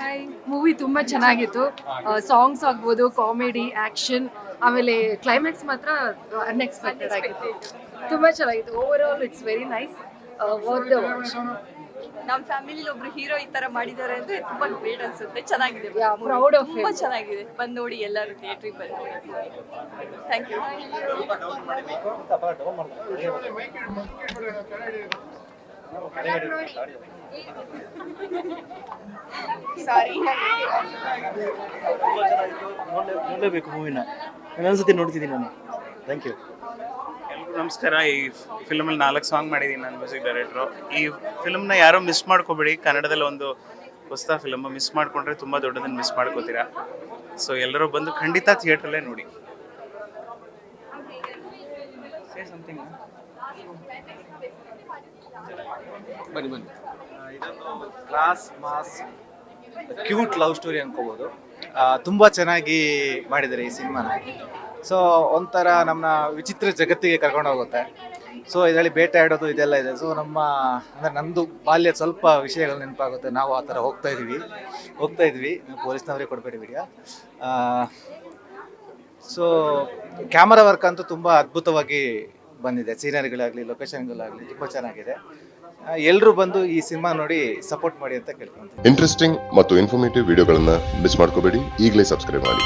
Hi, movie ತುಂಬ ಚೆನ್ನಾಗಿತ್ತು. Songs ಆಗ್ಬೋದು, ಕಾಮಿಡಿ, ಆ್ಯಕ್ಷನ್, ಆಮೇಲೆ ಕ್ಲೈಮ್ಯಾಕ್ಸ್ ಮಾತ್ರ ಅನ್ಎಕ್ಸ್ಪೆಕ್ಟೆಡ್ ಆಗಿತ್ತು. ತುಂಬ ಚೆನ್ನಾಗಿತ್ತು. Over all it's very nice. Worth the watch. ನಮ್ಮ ಫ್ಯಾಮಿಲಿಲಿ ಒಬ್ರು ಹೀರೋ ಈ ತರ ಮಾಡಿದ್ದಾರೆ ಅಂದ್ರೆ ತುಂಬಾ ಗ್ರೇಟ್ ಅನ್ಸುತ್ತೆ. ಚೆನ್ನಾಗಿದೆ, ಪ್ರೌಡ್ ಆಫ್ ತುಂಬಾ ಚೆನ್ನಾಗಿದೆ. ಬಂದು ನೋಡಿ ಎಲ್ಲರೂ ಥಿಯೇಟ್ರಿಗೆ ಬಂದು. Thank you. ಸಾರಿ, ನೋಡಲೇಬೇಕು ಮೂವಿನ. ಇನ್ನೊಂದ್ಸತಿ ನೋಡ್ತಿದ್ದೀನಿ ನಾನು. Thank you. ಎಲ್ರಿಗೂ ನಮಸ್ಕಾರ. ಈ ಫಿಲ್ಮಲ್ಲಿ 4 ಸಾಂಗ್ ಮಾಡಿದ್ದೀನಿ ನಾನು, ಮ್ಯೂಸಿಕ್ ಡೈರೆಕ್ಟ್ರು. ಈ ಫಿಲ್ಮ್ನ ಯಾರೋ ಮಿಸ್ ಮಾಡ್ಕೋಬೇಡಿ. ಕನ್ನಡದಲ್ಲಿ ಒಂದು ಹೊಸ ಫಿಲಮ್ ಮಿಸ್ ಮಾಡ್ಕೊಂಡ್ರೆ ತುಂಬ ದೊಡ್ಡದನ್ನು ಮಿಸ್ ಮಾಡ್ಕೋತೀರಾ. ಸೊ ಎಲ್ಲರೂ ಬಂದು ಖಂಡಿತ ಥಿಯೇಟ್ರಲ್ಲೇ ನೋಡಿ. ಬನ್ನಿ ಬನ್ನಿ. ಇದೊಂದು class mass cute love story ಅನ್ಕೋಬೋದು. ತುಂಬ ಚೆನ್ನಾಗಿ ಮಾಡಿದ್ದಾರೆ ಈ ಸಿನಿಮಾನ. ಸೊ ಒಂಥರ ನಮ್ಮ ವಿಚಿತ್ರ ಜಗತ್ತಿಗೆ ಕರ್ಕೊಂಡು ಹೋಗುತ್ತೆ. ಸೊ ಇದರಲ್ಲಿ ಬೇಟೆ ಆಡೋದು ಇದೆಲ್ಲ ಇದೆ. ಸೊ ಅಂದರೆ ನಮ್ಮದು ಬಾಲ್ಯದ ಸ್ವಲ್ಪ ವಿಷಯಗಳು ನೆನಪಾಗುತ್ತೆ. ನಾವು ಆ ಥರ ಹೋಗ್ತಾ ಇದ್ವಿ. ಪೊಲೀಸ್ನವರೇ ಕೊಡಬೇಡಿ ವಿಡಿಯೋ. ಸೊ ಕ್ಯಾಮರಾ ವರ್ಕ್ ಅಂತೂ ತುಂಬ ಅದ್ಭುತವಾಗಿ ಬಂದಿದೆ. ಸೀನರಿಗಳಾಗಲಿ, ಲೊಕೇಶನ್ಗಳಾಗಲಿ ತುಂಬ ಚೆನ್ನಾಗಿದೆ. ಎಲ್ಲರೂ ಬಂದು ಈ ಸಿನಿಮಾ ನೋಡಿ ಸಪೋರ್ಟ್ ಮಾಡಿ ಅಂತ ಕೇಳ್ಕೊಂತೀನಿ. ಇಂಟ್ರೆಸ್ಟಿಂಗ್ ಮತ್ತು ಇನ್ಫಾರ್ಮೇಟಿವ್ ವಿಡಿಯೋಗಳನ್ನು ಮಿಸ್ ಮಾಡ್ಕೋಬೇಡಿ. ಈಗಲೇ ಸಬ್ಸ್ಕ್ರೈಬ್ ಮಾಡಿ.